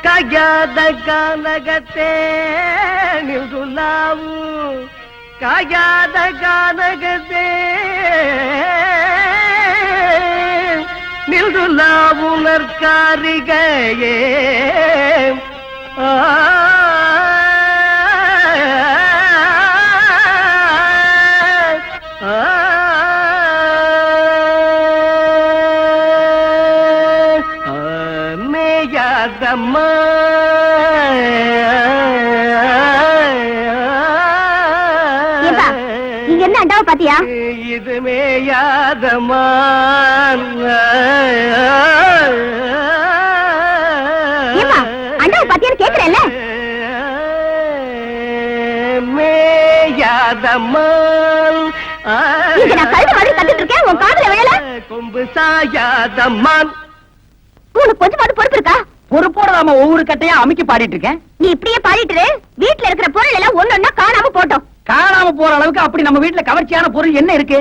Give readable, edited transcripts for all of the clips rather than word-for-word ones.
ಕಾಗ್ಯಾದ ಗಾನಗತೆ ನಿಲ್ದು ನಾವು ಕಾಗ್ಯಾದ ಗಾನಗತೆ ನಿಲ್ದು ನಾವು ನರ್ಕಾರಿಗೆ மேயாதம்மா நீங்க என்ன அண்டாவை பாத்தியா? இது மேயாதம்மா அண்டாவை பாத்தியான்னு கேக்குறேன்ல. மேயாதம்மா இங்க நான் கழுத மாதிரி கத்திட்டு இருக்கேன், உன் காதுல விழல. கொம்பு சாயாதம்மா. உனக்கு கொஞ்சம் மட்டும் பொறுப்பு இருக்கா? பொறுப்போட நாம ஒவ்வொரு கட்டையா அமைக்கி பாடிட்டு இருக்கேன். நீ இப்படியே பாடிட்டு வீட்டுல இருக்கிற பொருள் எல்லாம் ஒன்னொன்னா காணாம போட்டோம். காணாம போற அளவுக்கு அப்படி நம்ம வீட்டுல கவர்ச்சியான பொருள் என்ன இருக்கு?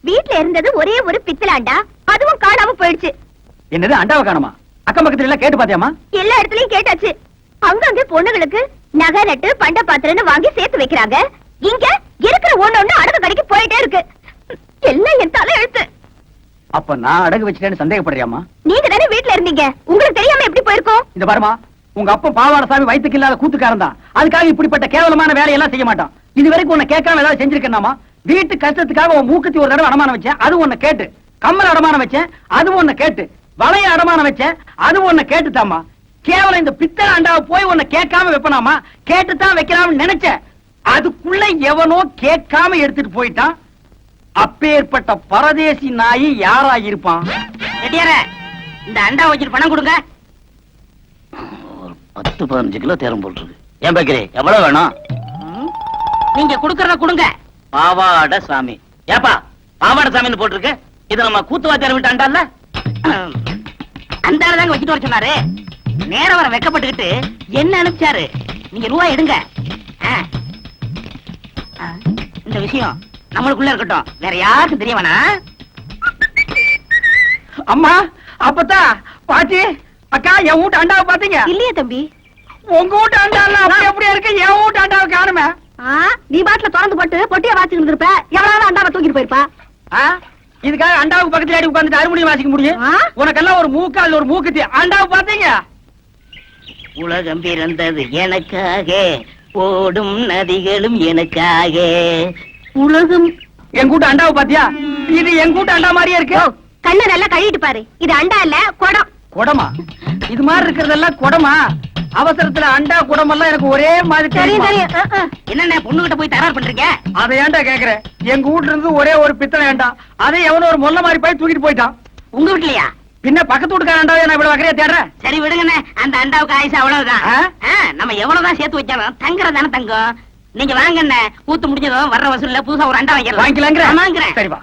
வீட்டுல இருந்தது ஒரே ஒரு பித்தளாண்டா, அதுவும் காணாம போயிடுச்சு. என்னது அண்டாவை காணுமா? அக்கம் பக்கத்துல எல்லாம் கேட்டு பாத்தியாமா? எல்லா இடத்துலயும் கேட்டாச்சு. அங்கங்க பொண்ணுங்களுக்கு நகை நட்டு பண்ட பாத்திரன்னு வாங்கி சேர்த்து வைக்கிறாங்க. இங்க இருக்கிற ஒண்ணு அடகு கடைக்கு போயிட்டே இருக்கு. எல்லாம் என் தலை எழுத்து. அப்ப நான் அடகு வச்சுட்டேன்னு சந்தேகப்படுறியாமா? நீங்க தானே வீட்டுல இருந்தீங்க, உங்களுக்கு தெரியாம எப்படி போயிருக்கோம்? இந்த பாருமா, உங்க அப்பா பாவாடசாமி வயிற்றுக்கு இல்லாத கூத்துக்காரன் தான். அதுக்காக இப்படிப்பட்ட கேவலமான வேலையெல்லாம் செய்ய மாட்டான். இது வரைக்கும் உன்னை கேட்காம ஏதாவது செஞ்சிருக்கேனாமா? வீட்டு கஷ்டத்துக்காக உன் மூக்குத்தி ஒரு தடவை அடமானம் வச்சேன், அது உன்னை கேட்டு. கம்மல் அடமானம் வச்சேன், அது உன்னை கேட்டு. வளைய அடமானம் வச்சேன், அது உன்னை கேட்டுதாமா. கேவலம் இந்த பித்தளை அண்டாவை போய் உன்னை கேட்காம வைப்பனாமா? கேட்டுத்தான் வைக்கலாம்னு நினைச்சேன். அதுக்குள்ள எவனோ கேட்காம எடுத்துட்டு போயிட்டான். அப்பேற்பட்ட பரதேசி நாயி யாரா இருப்பான்? இந்த அண்டா வச்சுட்டு பணம் கொடுங்க. 10-15 கிலோ தேரம் போட்டுருக்கு. ஏன் பேக்கரி எவ்வளவு வேணும்? நீங்க குடுக்கறத கொடுங்க. பாவாட சாமி. ஏப்பா பாவாட சாமின்னு போட்டிருக்கு. இது நம்ம கூத்துவாத்தியார் விட்டு அண்டால அந்த தாங்க வச்சுட்டு வர சொன்னாரு. நேரம் வர வெக்கப்பட்டுக்கிட்டு என்ன அனுப்பிச்சாரு. நீங்க ரூபாய் எடுங்க. இந்த விஷயம் நம்மளுக்குள்ள இருக்கட்டும், வேற யாருக்கும் தெரிய வேணாம். அம்மா, அப்பத்தா, பாட்டி, அக்கா, என் வீட்டு அண்டாவை பாத்தீங்க? இல்லையே தம்பி. உங்க வீட்டு அண்டாலாம் அப்படி அப்படியே இருக்கு, என் வீட்டு அண்டாவை காணுமே. நீ பாட்டுல திறந்து போட்டு பொட்டிய வாசிக்கிட்டு இருப்ப, எவ்வளவு அண்டாவை தூக்கிட்டு போயிருப்பா. இதுக்காக அண்டாவுக்கு பக்கத்துல அடி உட்கார்ந்துட்டு அறுமணி வாசிக்க முடியும்? உனக்கெல்லாம் ஒரு மூக்கு, அது ஒரு மூக்குத்தி. அண்டாவை பாத்தீங்க? உலகம் பிறந்தது எனக்காக, ஓடும் நதிகளும் எனக்காக. உலகம். என் கூட்ட அண்டாவை பாத்தியா? இது என் கூட்ட அண்டா மாதிரியே இருக்கு. கண்ணு நல்லா கழுவிட்டு பாரு. இது அண்டா இல்ல, குடம். குடமா? இது மாதிரி இருக்கிறதெல்லாம் குடமா? அவசரத்துல அண்டா குடமெல்லாம் எனக்கு ஒரே மாதிரி தெரியும். என்ன பொண்ணு கிட்ட போய் தயார் பண்றீங்க? அதை ஏன்டா கேக்குற? எங்க வீட்டுல இருந்து ஒரே ஒரு பித்தளை ஏண்டா, அதை எவனோ ஒரு மொல்ல மாதிரி போய் தூக்கிட்டு போயிட்டான். உங்க வீட்லயா? பின்ன பக்கத்து வீட்டுக்கார அண்டாவை நான் இவ்வளவு வகையா தேடுறேன். சரி விடுங்கண்ணே, அந்த அண்டாவுக்கு ஆயுசு அவ்வளவுதான். நம்ம எவ்வளவுதான் சேர்த்து வச்சாலும் தங்குறதானே தங்கம். நீங்க வாங்கண்ணே, கூத்து முடிஞ்சதும் வர்ற வசூல்ல புதுசா ஒரு அண்டா வாங்கிக்கலாங்கிறேன். சரிவா.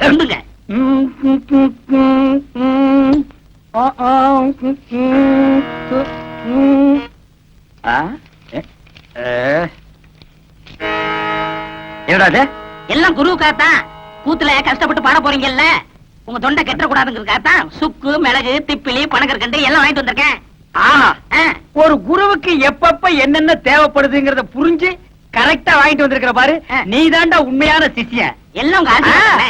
கொண்டுங்க. எல்லாம் குருவுக்காத்தான். கூத்துல கஷ்டப்பட்டு பாட போறீங்கல்ல, உங்க தொண்டை கெட்ட கூடாதுங்கிறதுக்காகத்தான் சுக்கு, மிளகு, திப்பிலி, பனகற்கண்டு எல்லாம் வாங்கிட்டு வந்திருக்கேன். ஒரு குருவுக்கு எப்பப்ப என்னென்ன தேவைப்படுதுங்கிறத புரிஞ்சு கரெக்டா வாங்கிட்டு வந்திருக்கிற பாரு. நீ தாண்டா உண்மையான சிஷ்யன். எல்லாம் உங்க ஆசை.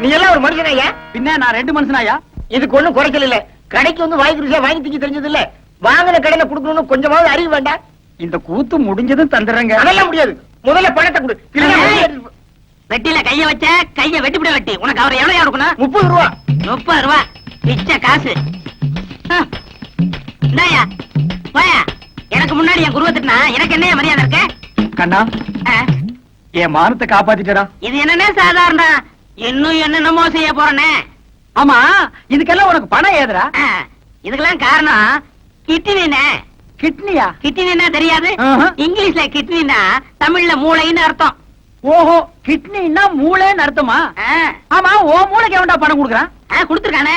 நீ எல்லாம் ஒரு மனுஷனாயா? பின்ன நான் 2 மனுஷனாயா? இதுக்கு ஒண்ணும் குறைச்சல் இல்ல. கடைக்கு வந்து வாங்கி குடிச்சா வாங்கி தூக்கி தெரிஞ்சது இல்ல. வாங்கின கடையில குடுக்கணும்னு கொஞ்சமாவது அறிவு வேண்டாம். இந்த கூத்து முடிஞ்சதும் தந்துடுறேங்க. அதெல்லாம் முடியாது. முதல்ல பணத்தை கொடு. வெட்டில கைய வச்ச கைய வெட்டிவிட வெட்டி. உனக்கு அவர் எவ்வளவு இருக்கணும்? 30 ரூபா. 30 ரூபா பிச்ச காசு. இந்தாயா போயா. எனக்கு முன்னாடி என் குருவத்துனா எனக்கு என்ன மரியாதை இருக்க? கண்ணா, என் மானத்தை காப்பாத்திட்டா. இது என்னன்னே சாதாரண, இன்னும் என்னென்னமோ செய்ய போறனே. ஆமா, இதுக்கெல்லாம் உனக்கு பணம் ஏதுரா? இதுக்கெல்லாம் காரணம் கிட்னினே. கிட்னியா? கிட்னினா தெரியாது? இங்கிலீஷ்ல கிட்னினா தமிழ்ல மூளைன்னு அர்த்தம். ஓஹோ, கிட்னின்னா மூளைன்னு அர்த்தமா? ஆமா, ஓ மூளைக்கு எவன்டா பணம் கொடுக்குறான்? கொடுத்துருக்கானே.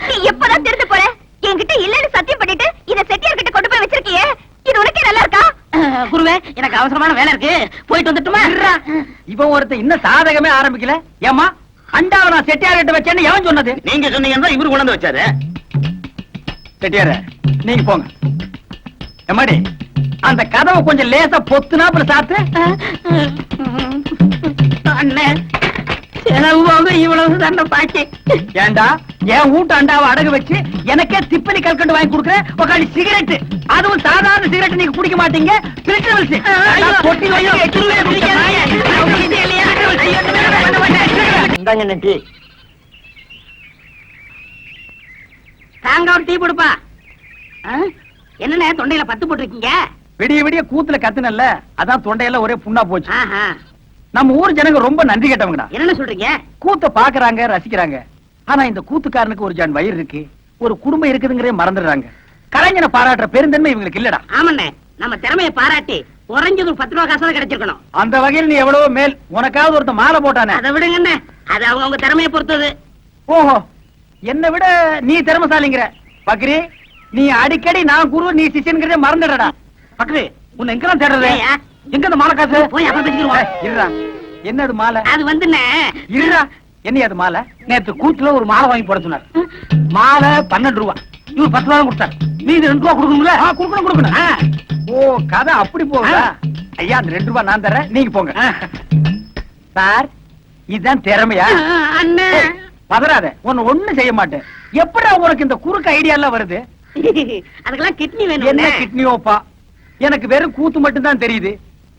நீ எப்பதான் திருந்து போற? என்கிட்ட இல்லன்னு சத்தியம் பண்ணிட்டு இத செட்டியார் கிட்ட கொண்டு போய் வச்சிருக்கியே, இது உனக்கே நல்லா இருக்கா? குருவே எனக்கு அவசரமான வேலை இருக்கு போயிட்டு வந்துட்டுமா இவன் ஒருத்தன் இன்னும் சாதகமே ஆரம்பிக்கல. ஏமா அண்டாவை நான் செட்டியார் கிட்ட வச்சேன்னு எவன் சொன்னது? நீங்க சொன்னீங்கன்னா இவரு கொண்டு வந்து வச்சாரு. செட்டியார நீங்க போங்க. எம்மாடி அந்த கதவை கொஞ்சம் லேசா பொத்துனா அப்புறம் சாத்து. அண்ணே செலவு போக இவ்வளவு தண்டை பாக்கி. ஏண்டா என் வீட்டு அண்டாவை அடகு வச்சு எனக்கே திப்பலி கல்கண்டு வாங்கி கொடுக்குற உக்காண்டி சிகரெட், அதுவும் சாதாரண சிகரெட் நீங்க குடிக்க மாட்டீங்க. இந்தாங்க அண்ணன் டீ. தாங்க ஒரு டீ கொடுப்பா. என்னண்ணே தொண்டையில பத்து போட்டிருக்கீங்க? விடிய விடிய கூத்துல கத்துனல்ல, அதான் தொண்டையெல்லாம் ஒரே புண்ணா போச்சு. ஆஹா. நம்ம ஊர் ஜனங்க ரொம்ப நன்றி கேட்டவங்கடா. என்னன்னு சொல்றீங்க? கூத்த பாக்குறாங்க, ரசிக்கிறாங்க. ஆனா இந்த கூத்துக்காரனுக்கு ஒரு ஜான் வயிறு இருக்கு, ஒரு குடும்பம் இருக்குதுங்கறே மறந்துடுறாங்க. கலைஞனை பாராட்டுற பெருந்தன்மை இவங்களுக்கு இல்லடா. ஆமாண்ணே, நம்ம திறமையை பாராட்டி குறைஞ்சது ஒரு 10 ரூபா காசு கிடைச்சிருக்கணும். அந்த வகையில் நீ எவ்வளவோ மேல். உனக்காவது ஒருத்த மாலை போட்டானே. அதை விடுங்கண்ணே, அது அவங்க திறமையை பொறுத்தது. ஓஹோ, என்னை விட நீ திறமசாலிங்கிற. பக்ரி, நீ அடிக்கடி நான் குரு நீ சிஷ்யன்கிறதே மறந்துடுறடா. பக்ரி, உன்னை எங்கெல்லாம் தேடுறது? ஏய்யா? எங்க இந்த மாலை காசு? போய் அப்புறம் பேசிக்கிடுவோம். இருடா, என்னது மாலை? அது வந்துண்ணே, இருடா, என்ன அது மாலை? நேத்து கூத்துல ஒரு மாலை வாங்கி போட சொன்னார். மாலை 12 ரூபா, இவர் 10 ரூபா கொடுத்தார். மீதி 2 ரூபா கொடுக்கணும்ல? கொடுக்கணும். ஓ, கதை அப்படி போகுதா? ஐயா, அந்த 2 ரூபா நான் தரேன், நீங்க போங்க. சார், இதுதான் திறமையா? அண்ணே பதறாத, உன்னை ஒண்ணும் செய்ய மாட்டேன். எப்படா உனக்கு இந்த குறுக்கு ஐடியா எல்லாம் வருது? அதுக்கெல்லாம் கிட்னி என்ன வேணும். கிட்னியோப்பா? எனக்கு வெறும் கூத்து மட்டும் தான் தெரியுது.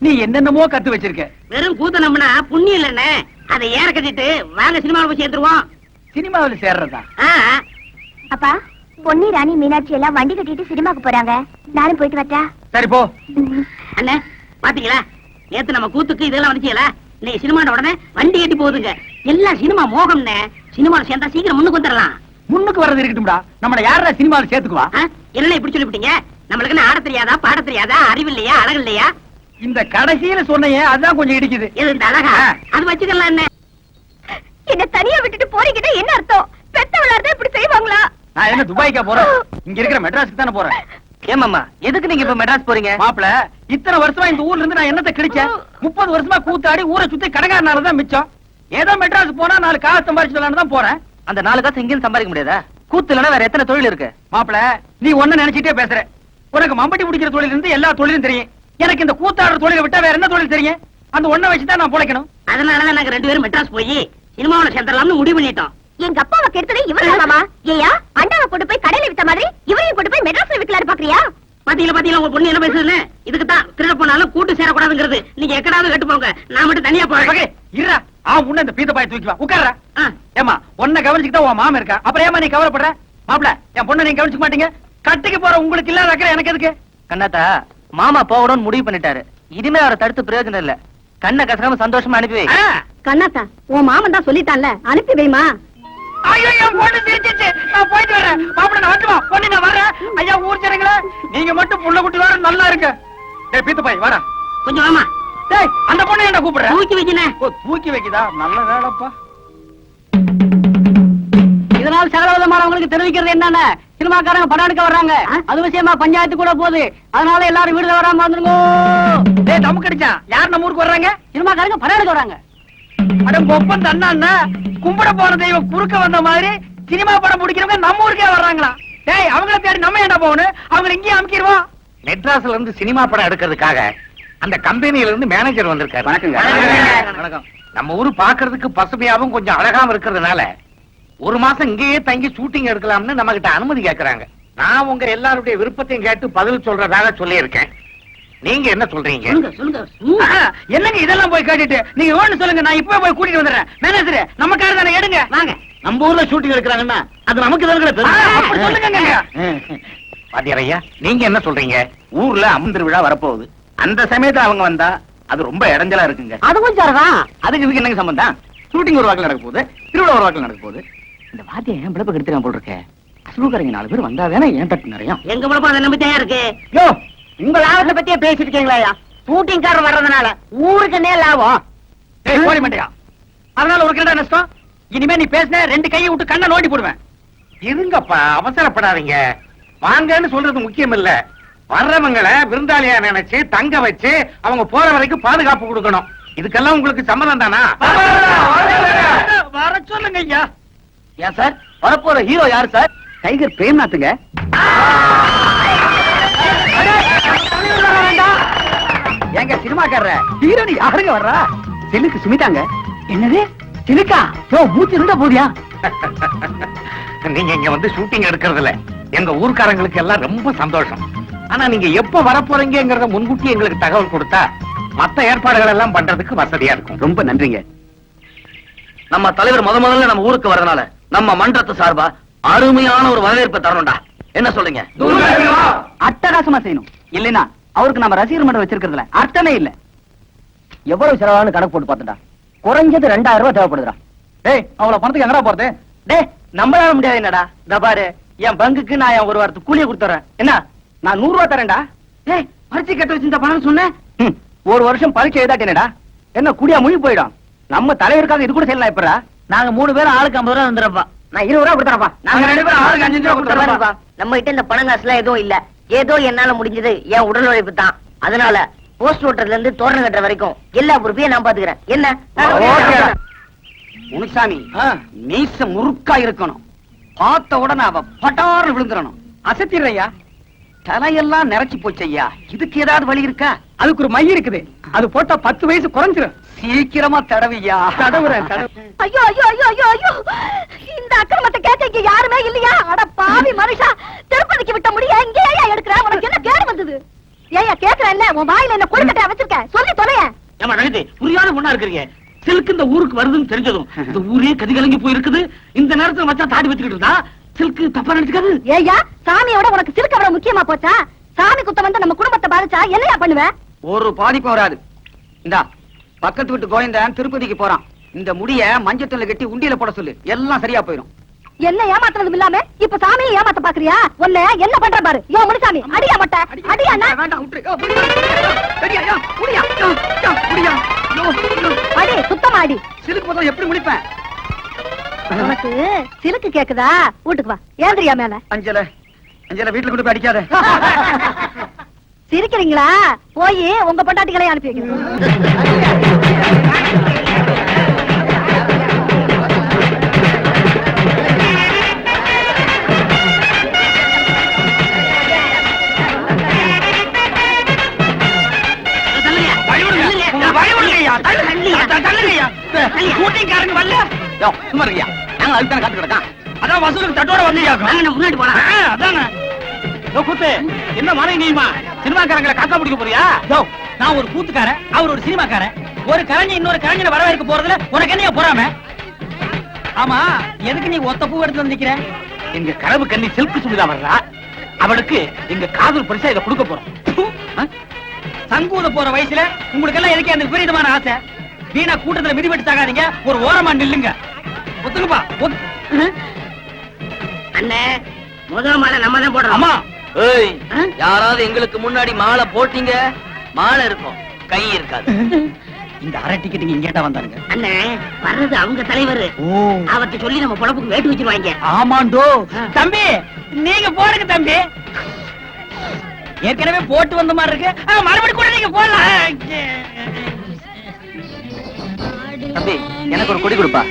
நீ என்னென்னமோ கத்து வச்சிருக்க. வெறும் கூத்த நம்பினா புண்ணியம் இல்லண்ணே. அதை ஏற கட்டிட்டு வாங்க சினிமாவில் போய் சேர்ந்துருவோம். சினிமாவில் சேர்றதா? அப்பா, பொன்னி ராணி மீனாட்சி எல்லாம் வண்டி கட்டிட்டு சினிமாக்கு போறாங்க. நானும் போயிட்டு வரட்டா? சரி போ. அண்ணே பாத்தீங்களா, நேத்து நம்ம கூத்துக்கு இதெல்லாம் வந்துச்சீங்களா? இன்னைக்கு சினிமாட உடனே வண்டி கட்டி போகுதுங்க. எல்லாம் சினிமா மோகம்னே. சினிமாவில் சேர்ந்தா சீக்கிரம் முன்னுக்கு வந்துடலாம். முன்னுக்கு வர்றது இருக்கட்டும்டா, நம்மள யாரா சினிமாவில் சேர்த்துக்குவா? என்ன இப்படி சொல்லிவிட்டீங்க? நம்மளுக்கு என்ன ஆட தெரியாதா, பாட தெரியாதா, அறிவு இல்லையா, அழகு இல்லையா? இந்த கடைசியில சொன்னையே அதுதான் கொஞ்சம் இடிக்குது. இது இந்த அழகா? அது வச்சுக்கலாம். என்ன என்ன தனியா விட்டுட்டு போறீங்கன்னா என்ன அர்த்தம்? பெத்தவளார்தான் இப்படி செய்வாங்களா? நான் என்ன துபாய்க்கா போறேன்? இங்க இருக்கிற மெட்ராஸ்க்கு தானே போறேன். ஏமாமா, எதுக்கு நீங்க இப்ப மெட்ராஸ் போறீங்க? மாப்பிள, இத்தனை வருஷமா இந்த ஊர்ல இருந்து நான் என்னத்தை கிடைச்சேன்? 30 வருஷமா கூத்தாடி ஊரை சுத்தி கடைக்காரனால தான் மிச்சம். ஏதோ மெட்ராஸ் போனா 4 காசு சம்பாதிச்சுடலான்னு தான் போறேன். அந்த 4 காசு இங்கேயும் சம்பாதிக்க முடியாதா? கூத்து இல்லைன்னா வேற எத்தனை தொழில் இருக்கு? மாப்பிள, நீ ஒண்ணு நினைச்சிட்டே பேசுற. உனக்கு மம்பட்டி பிடிக்கிற தொழில் இருந்து எல்லா தொழிலும் தெரியும். எனக்கு இந்த கூத்தாடுற தொழிலை விட்டா வேற என்ன தொழில் தெரியும்? அந்த ஒண்ணை வச்சுதான் நான் பொழைக்கணும். அதனாலதான் நாங்க 2 பேரும் மெட்ராஸ் போய் சினிமாவில் சேர்ந்துடலாம்னு முடிவு பண்ணிட்டோம். எங்க அப்பாவை கெடுத்தது இவரு மாமா. ஏயா, அண்டாவை கொண்டு போய் கடையில வித்த மாதிரி இவரையும் கொண்டு போய் மெட்ராஸ்ல விக்கலான்னு பாக்குறியா? பாத்தீங்களா உங்க பொண்ணு என்ன பேசுதுன்னு? இதுக்கு தான் திருட போனாலும் கூட்டு சேரக்கூடாதுங்கிறது. நீங்க எக்கடாவது கட்டு போங்க, நான் மட்டும் தனியா போறேன். இருடா, முன்ன இந்த பீத்த பாய் தூக்கி வா, உட்கார்றா. ஆ. ஏமா, உன்னை கவனிச்சுக்கிட்டா உன் மாமன் இருக்கா, அப்புறம் ஏமா நீ கவலைப்படுற? மாப்பிள, என் பொண்ணை நீங்க கவனிச்சுக்க மாட்டீங்க. கட்டிக்கு போற உங்களுக்கு இல்லாத அக்கறை எனக்கு எதுக்கு? கண்ணாத்தா, மாமா போகணும்னு முடிவு பண்ணிட்டாரு. இனிமே அவரை தடுத்து பிரயோஜனம் இல்ல. கண்ணை கசகாம சந்தோஷமா அனுப்பி வை. கண்ணாத்தா, உன் மாமன் தான் சொல்லிட்டான்ல, அனுப்பி வைமா. ஐயோ, என் பொண்ணு சிரிச்சிச்சு. நான் போயிட்டு வரேன். மாப்பிள, நான் வந்துமா? பொண்ணு, நான் வரேன். ஐயா, ஊர் ஜனங்களே, நீங்க மட்டும் புள்ள குட்டி வர நல்லா இருக்கு. டேய் பீத்த பாய், வாடா. கொஞ்சம் வாமா. டேய், அந்த பொண்ணு என்ன கூப்பிடுற? தூக்கி வைக்கினே. ஓ, தூக்கி வைக்குதா? நல்ல வேலைப்பா. இதனால் சகலவிதமானவங்களுக்கு தெரிவிக்கிறது என்னன்னா, சினிமாக்காரங்க படம் எடுக்க வர்றாங்க. அது விஷயமா பஞ்சாயத்து கூட போகுது. அதனால எல்லாரும் வீடுல வராம வந்துருங்க. டேய், தமு கடிச்சா, யார் நம்ம ஊருக்கு வர்றாங்க? சினிமாக்காரங்க படம் எடுக்க வராங்க. அட ஒப்பன் தண்ணா, கும்பிட போற தெய்வம் குறுக்க வந்த மாதிரி சினிமா படம் பிடிக்கிறவங்க நம்ம ஊருக்கே வர்றாங்களா? டேய், அவங்கள தேடி நம்ம என்ன போகணும்? அவங்களை இங்கேயே அமுக்கிடுவோம். மெட்ராஸ்ல இருந்து சினிமா படம் எடுக்கிறதுக்காக அந்த கம்பெனியில இருந்து மேனேஜர் வந்திருக்காரு. வணக்கம். நம்ம ஊரு பாக்குறதுக்கு பசுமையாவும் கொஞ்சம் அழகாவும் இருக்கிறதுனால 1 மாசம் இங்கேயே தங்கி ஷூட்டிங் எடுக்கலாம்னு நம்ம கிட்ட அனுமதி கேக்குறாங்க. நான் உங்க எல்லாருடைய விருப்பத்தையும் கேட்டு பதில் சொல்றதாக சொல்லி இருக்கேன். நீங்க என்ன சொல்றீங்க? சொல்லுங்க. என்னங்க இதெல்லாம் போய் கேட்டுட்டு நீங்க ஒண்ணு சொல்லுங்க, நான் இப்பவே போய் கூட்டிட்டு வந்துடுறேன். மேனேஜர், நம்ம கார் தானே, எடுங்க. வாங்க. நம்ம ஊர்ல ஷூட்டிங் எடுக்கிறாங்கன்னா அது நமக்கு அப்படி சொல்லுங்க. பாத்தியாரையா, நீங்க என்ன சொல்றீங்க? ஊர்ல அமுந்திர விழா வரப்போகுது. அந்த சமயத்துல அவங்க வந்தா அது ரொம்ப இடைஞ்சலா இருக்குங்க. அதுவும் சரிதான். அதுக்கு இதுக்கு என்னங்க சம்பந்தம்? ஷூட்டிங் ஒரு வாக்கில் நடக்க போகுது, திருவிழா ஒரு வாக்கில் நடக்க போகுது. இந்த வாத்தியம் ஏன் பிழப்பு கெடுத்துறான் போல் இருக்க? அசுலுக்காரங்க 4 பேர் வந்தாதானே ஏன் தட்டு நிறைய. எங்க முழப்பம் அதை நம்பிக்கையா இருக்கு. யோ, உங்க லாபத்தை பத்தியே பேசிட்டு இருக்கீங்களா? ஷூட்டிங் காரர் வர்றதுனால ஊருக்கு நே லாபம். டேய், போடி மாட்டியா? அதனால ஒரு கிட்ட நஷ்டம். இனிமே நீ பேசின 2 கையை விட்டு கண்ணை நோண்டி போடுவேன். இருங்கப்பா, அவசரப்படாதீங்க. வாங்கன்னு சொல்றது முக்கியம் இல்ல. வர்றவங்களை விருந்தாளியா நினைச்சு தங்க வச்சு அவங்க போற வரைக்கும் பாதுகாப்பு கொடுக்கணும். இதுக்கெல்லாம் உங்களுக்கு சம்மதம் தானா? வர சொல்லுங்க ஐயா. ஏன் சார் வரப்போற ஹீரோ யாரு சார்? டைகர் பிரேம்நாத்துங்க. ஏங்க சினிமாக்காரர ஹீரோனி யாருங்க வர்றா? சிலுக்கு சுமிதாங்க. என்னது சிலுக்கா? யோ மூச்சு இருந்தா போதியா? நீங்க இங்க வந்து ஷூட்டிங் எடுக்கிறதுல எங்க ஊர்க்காரங்களுக்கு எல்லாம் ரொம்ப சந்தோஷம். ஆனா நீங்க எப்ப வரப்போறீங்கிறத முன்கூட்டி எங்களுக்கு தகவல் கொடுத்தா மத்த ஏற்பாடுகள் எல்லாம் பண்றதுக்கு வசதியா இருக்கும். ரொம்ப நன்றிங்க. நம்ம தலைவர் முதல்ல நம்ம ஊருக்கு வரதுனால நம்ம மன்றத்து சார்பா அருமையான ஒரு வரவேற்பை தரணும்டா. என்ன சொல்லுங்க? அட்டகாசமா செய்யணும். இல்லைன்னா அவருக்கு நம்ம ரசிகர் மன்றம் வச்சிருக்கிறதுல அர்த்தமே இல்ல. எவ்வளவு செலவானு கணக்கு போட்டு பார்த்துடா. குறைஞ்சது 2000 ரூபாய் தேவைப்படுதுடா. டேய் அவ்வளவு பணத்துக்கு எங்கடா போறது? டேய் நம்மளால முடியாது. என்னடா இந்த பாரு, என் பங்குக்கு நான் என் ஒரு வாரத்துக்கு கூலியை கொடுத்துறேன். என்ன நான் 100 ரூபாய் தரேன்டா. ஏய் பரிசை கட்ட வச்சிருந்த பணம் சொன்னேன். ஒரு வருஷம் பரீட்சை எழுதாட்டேனடா. என்ன கூடியா முழி போயிடும். நம்ம தலைவருக்காக இது கூட செய்யலாம். இப்படா நாங்க 3 பேரும் ஆளுக்கு 50 ரூபாய் வந்துடுறப்பா. நான் 20 ரூபாய் கொடுத்துறப்பா. நாங்க 2 பேரும் ஆளுக்கு 5 ரூபாய் கொடுத்துறப்பா. நம்ம கிட்ட இந்த பணம் காசுலாம் எதுவும் இல்ல. ஏதோ என்னால முடிஞ்சது என் உடல் உழைப்பு தான். அதனால போஸ்ட் ஓட்டர்ல இருந்து தோரணம் கட்டுற வரைக்கும் எல்லா பொறுப்பையும் நான் பாத்துக்கிறேன். என்ன முனுசாமி மீச முறுக்கா இருக்கணும். பார்த்த உடனே அவ பட்டாறு விழுந்துடணும். அசத்திரையா தலையெல்லாம் நிறைச்சு போச்சு ஐயா. இதுக்கு ஏதாவது வழி இருக்கா? அதுக்கு ஒரு மை இருக்குது. அது போட்டா 10 வயசு குறைஞ்சிரும். சீக்கிரமா தடவையா. தடவுறேன். ஐயோ ஐயோ ஐயோ ஐயோ ஐயோ, இந்த அக்கிரமத்தை கேட்க இங்க யாருமே இல்லையா? அட பாவி மனுஷா, திருப்பதிக்கு விட்ட முடிய இங்கே ஏயா எடுக்கிற? உனக்கு என்ன கேடு வந்தது? ஏயா கேக்குறேன்ல, உன் வாயில என்ன கொழுக்கட்டையா வச்சிருக்க? சொல்லி தொலைய. ஏமா நகதி புரியாத பொண்ணா இருக்கிறீங்க. சில்க் இந்த ஊருக்கு வருதுன்னு தெரிஞ்சதும் இந்த ஊரே கதிகலங்கி போயிருக்குது. இந்த நேரத்துல மச்சான் தாடி வச்சுக்கிட்டு இருந்தா சில்க் தப்பா நினைச்சுக்காது. ஏயா சாமியோட உனக்கு சில்க் அவ்வளவு முக்கியமா போச்சா? சாமி குத்தம் வந்து நம்ம குடும்பத்தை பாதிச்சா என்னையா பண்ணுவ? ஒரு பாதிப்பும் வராது. இந்தா பக்கத்து வீட்டு கோயந்தன் திருப்பதிக்கு போறான். இந்த முடிய மஞ்சத்துல கட்டி உண்டியில போட சொல்லு. எல்லாம் சரியா போயிடும். என்ன ஏமாத்துறதும் இல்லாம இப்ப சாமியை ஏமாத்த பாக்குறியா? உன்னை என்ன பண்ற பாரு. யோ முனுசாமி அடியா மட்ட அடியா. வேண்டாம் விட்டு. சரியா யா முடியா. யா முடியா. அடி சுத்தமா அடி. சிலுக்கு போதும் எப்படி முடிப்பேன்? உனக்கு சிலுக்கு கேக்குதா? வீட்டுக்கு வா. ஏந்திரியா மேல. அஞ்சல வீட்டுல கொண்டு போய் அடிக்காத. சிரிக்கிறீங்களா? போய் உங்க பொண்டாட்டிகளை அனுப்பி வைக்கிறேன். அதான் வசூலுக்கு தட்டோட வந்தியா? முன்னாடி போலாம். அதானே என்ன மழை நீமா சினிமாக்காரங்களை காக்கா பிடிக்க போறியா? நான் ஒரு கூத்துக்காரன், அவர் ஒரு சினிமாக்காரன். ஒரு கலைஞர் இன்னொரு கலைஞரை வரவேற்க போறதுல உனக்கு என்ன போறாம? ஆமா எதுக்கு நீ ஒத்த பூ எடுத்து வந்திருக்கிற? எங்க கனவு கண்ணி சில்க் சுமிதா வர்றா. அவளுக்கு எங்க காதல் பரிசா இதை கொடுக்க போறோம். சங்கூத போற வயசுல உங்களுக்கு எல்லாம் எதுக்கு அந்த விபரீதமான ஆசை? வீணா கூட்டத்துல மிதிவெட்டு சாகாதீங்க. ஒரு ஓரமா நில்லுங்க. ஒத்துக்குப்பா. அண்ணே முதல் மாலை நம்ம தான் போடுறோம். ஆமா. ஏய் யாராவது எங்களுக்கு முன்னாடி மாலை போட்டீங்க, மாலை இருக்கும் கை இருக்காது. இந்த அரை டிக்கெட் இங்க கேட்டா வந்தாருங்க. அண்ணே வர்றது அவங்க தலைவர். அவர்கிட்ட சொல்லி நம்ம பொழப்புக்கு வேட்டு வச்சிருவாங்க. ஆமாண்டோ. தம்பி நீங்க போடுங்க தம்பி. ஏற்கனவே போட்டு வந்த மாதிரி இருக்கு. மறுபடியும் கூட நீங்க போடலாம். தம்பி எனக்கு ஒரு கொடி கொடுப்பா.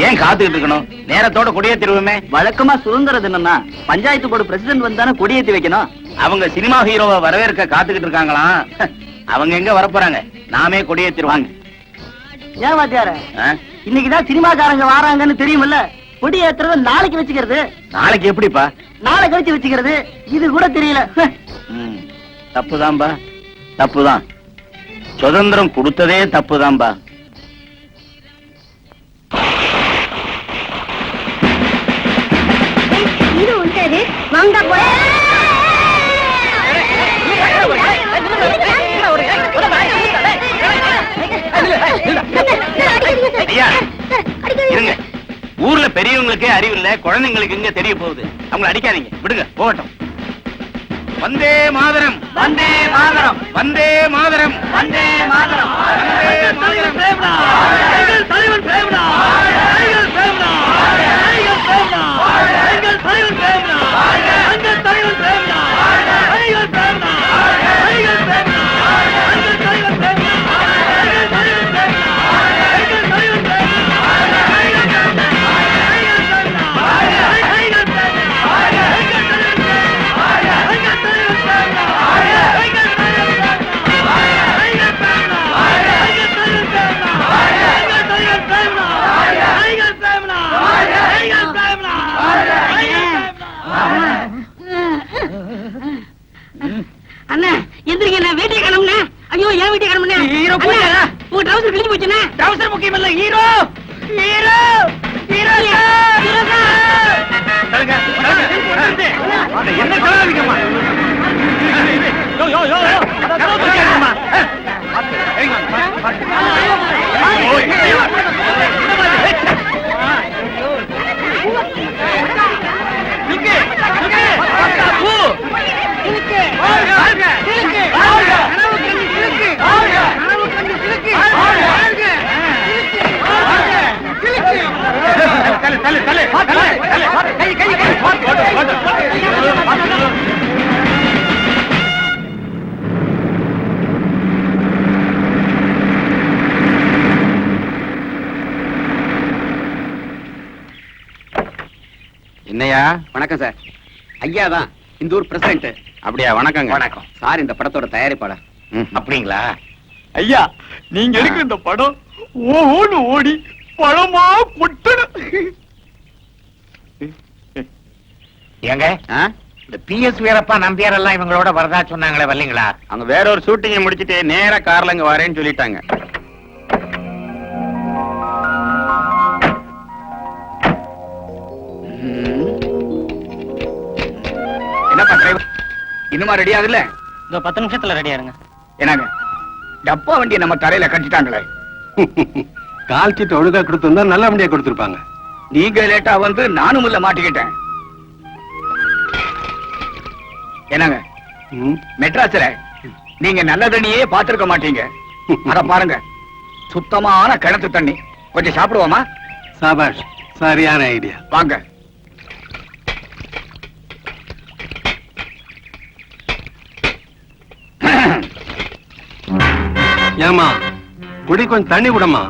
ஏன் காத்துக்கிட்டு இருக்கணும்? நேரத்தோட கொடியேத்திடுவோமே. வழக்கமா சுதந்திர தினம்னா பஞ்சாயத்து போர்டு பிரசிடென்ட் வந்தானே கொடியேத்தி வைக்கணும். அவங்க சினிமா ஹீரோவை வரவேற்க காத்துக்கிட்டு இருக்காங்களாம். அவங்க எங்க வரப்போறாங்க? நாமே கொடியேத்திடுவாங்க. ஏன் வாத்தியார இன்னைக்குதான் சினிமாக்காரங்க வராங்கன்னு தெரியுமில்ல? கொடி ஏத்துறது நாளைக்கு வச்சுக்கிறது. நாளைக்கு எப்படிப்பா? நாளை கழிச்சு வச்சுக்கிறது. இது கூட தெரியல. தப்புதான்பா, தப்புதான். சுதந்திரம் கொடுத்ததே தப்புதான்பா. இது உண்டது வாங்க போய். ஐயா இருங்க. ஊர்ல பெரியவங்களுக்கே அறிவு இல்ல, குழந்தைங்களுக்கு எங்க தெரிய போகுது? அவங்களை அடிக்காதீங்க, விடுங்க போகட்டும். வந்தே மாதரம், வந்தே மாதரம், வந்தே மாதரம், வந்தே மாதரம், வந்தே மாதரம். அண்ணா எந்திரிங்க, நான் வீட்டை கிளம்புனே. ஐயோ, ஏன் வீட்டை கிளம்புனே? ஹீரோ போயிட்டாரா? உங்க ட்ரவுசர் கிழிஞ்சு போச்சுண்ணே. ட்ரவுசர் முக்கியம் இல்ல, hero hero hero hero sir. என்ன சொல்லாதீங்கம்மா. என்னையா? வணக்கம் சார். ஐயா தான் இந்த ஊர் பிரசிடென்ட். அப்படியா? வணக்கங்க. வணக்கம் சார், இந்த படத்தோட தயாரிப்பாளர். அப்படிங்களா? ஐயா, நீங்க எடுக்கிற இந்த படம் ஓன்னு ஓடி பழமா கொட்டணும். ஏங்க, இந்த பிஎஸ் வீரப்பா நம்பியார் எல்லாம் இவங்களோட வரதா சொன்னாங்களே, வரலீங்களா? அவங்க வேற ஒரு ஷூட்டிங் முடிச்சிட்டு நேரா கார்ல இங்க வரேன்னு சொல்லிட்டாங்க. என்னப்பா டிரைவர், இன்னுமா ரெடி ஆகல? இந்த 10 நிமிஷத்துல ரெடியா இருங்க. என்னங்க, டப்பா வண்டியை நம்ம தரையில கட்டிட்டாங்களே. கால் சீட்டு ஒழுங்கா கொடுத்திருந்தா நல்ல வண்டியா கொடுத்திருப்பாங்க. நீங்க லேட்டா வந்து நானும் உள்ள மாட்டிக்கிட்டேன். என்னங்க, மெட்ராஸ்ல நீங்க நல்ல தண்ணியே பாத்திருக்க மாட்டீங்க. அத பாருங்க, சுத்தமான கிணத்து தண்ணி. கொஞ்சம் சாப்பிடுவோமா? சாபாஷ், சரியான ஐடியா. வாங்க. ஏமா, குடி கொஞ்சம் தண்ணி விடமா.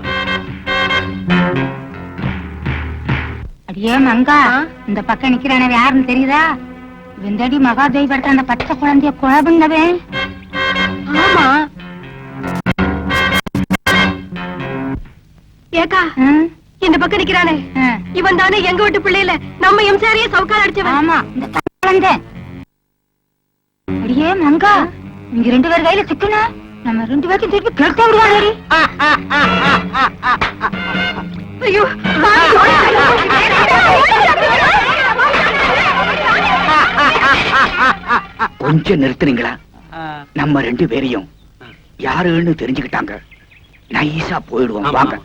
அடியே மங்கா, இந்த பக்கம் நிக்கிறானே யாருன்னு தெரியுதா? வெந்தடி மகாதேவி படுத்த அந்த பச்சை குழந்தைய குழம்புங்கவே. ஆமா. ஏக்கா, இந்த பக்கம் நிக்கிறானே இவன் தானே எங்க வீட்டு பிள்ளையில நம்ம எம்சாரியே சவுக்கால் அடிச்சவன். ஆமா, இந்த குழந்தை. அடியே மங்கா, இங்க 2 பேர் கையில சிக்கன நம்ம 2 பேருக்கு திருப்பி கெடுத்து விடுவாங்க. ஐயோ, கொஞ்சம் நிறுத்துறீங்களா? நம்ம 2 பேரையும் யாருன்னு தெரிஞ்சுக்கிட்டாங்க. நைஸா போயிடுவோம். வாங்க.